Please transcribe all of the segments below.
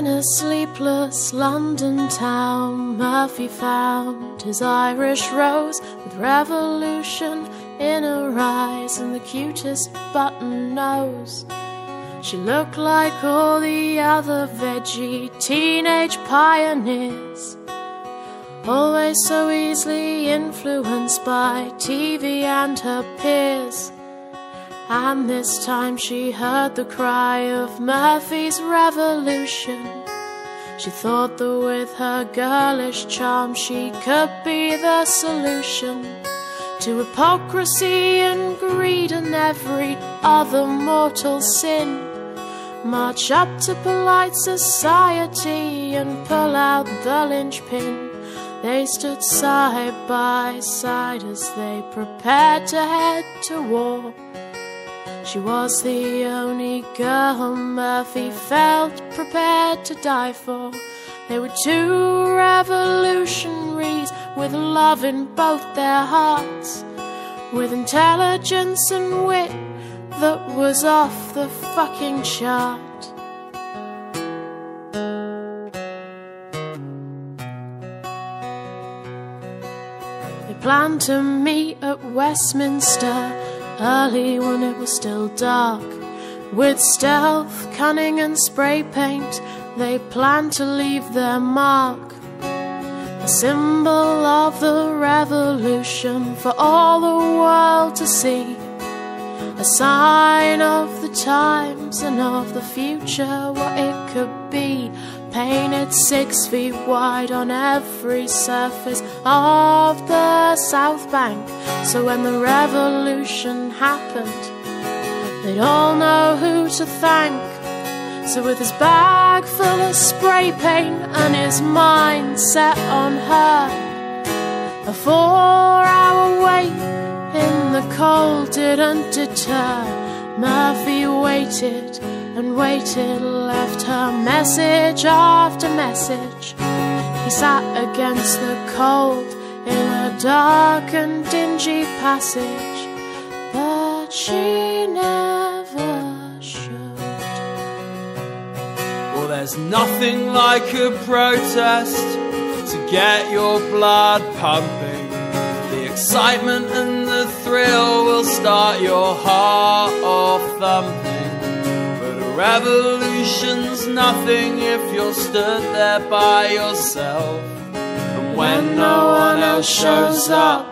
In a sleepless London town, Murphy found his Irish rose with revolution in her eyes and the cutest button nose. She looked like all the other veggie teenage pioneers, always so easily influenced by TV and her peers. And this time she heard the cry of Murphy's revolution. She thought that with her girlish charm she could be the solution to hypocrisy and greed and every other mortal sin. March up to polite society and pull out the linchpin. They stood side by side as they prepared to head to war. She was the only girl Murphy felt prepared to die for. They were two revolutionaries with love in both their hearts, with intelligence and wit that was off the fucking chart. They planned to meet at Westminster early when it was still dark. With stealth, cunning and spray paint, they planned to leave their mark, a symbol of the revolution for all the world to see, a sign of the times and of the future, what it could be, painted 6 feet wide on every surface of the South Bank. So when the revolution happened, they'd all know who to thank. So with his bag full of spray paint and his mind set on her, a 4-hour wait in the cold didn't deter. Murphy waited and waited, left her message after message. He sat against the cold in a dark and dingy passage, but she never showed. Well, there's nothing like a protest to get your blood pumping. The excitement and the thrill will start your heart off thumping. Revolution's nothing if you're stood there by yourself. And when no one else shows up,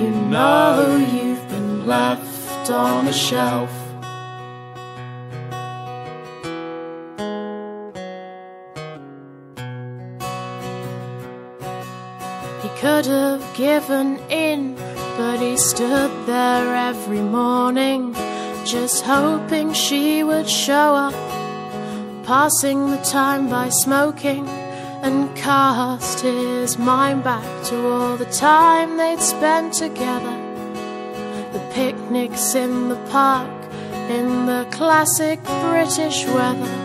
you know you've been left on a shelf. He could have given in, but he stood there every morning, just hoping she would show up, passing the time by smoking, and cast his mind back to all the time they'd spent together. The picnics in the park, in the classic British weather,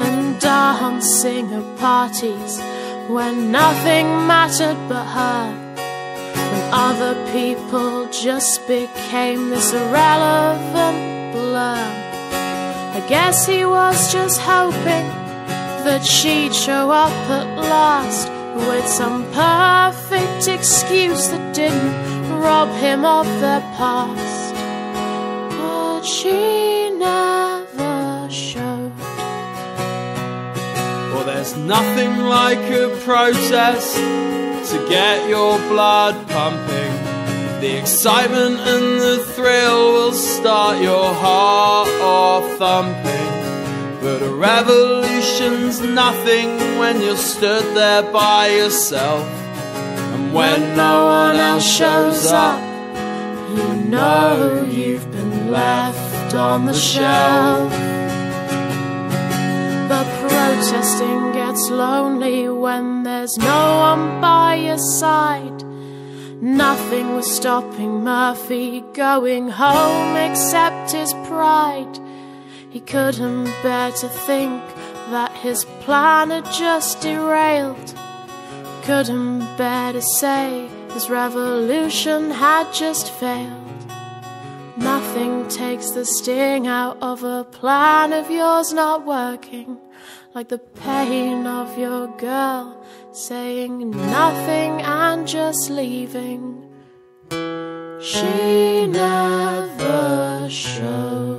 and dancing at parties when nothing mattered but her. When other people just became this irrelevant blur, I guess he was just hoping that she'd show up at last with some perfect excuse that didn't rob him of their past. But she never showed. Well, there's nothing like a protest to get your blood pumping. The excitement and the thrill will start your heart off thumping. But a revolution's nothing when you're stood there by yourself. And when no one else shows up, you know you've been left on the shelf. But protesting gets lonely when there's no one by your side. Nothing was stopping Murphy going home except his pride. He couldn't bear to think that his plan had just derailed. Couldn't bear to say his revolution had just failed. Nothing takes the sting out of a plan of yours not working, like the pain of your girl saying nothing and just leaving. She never showed.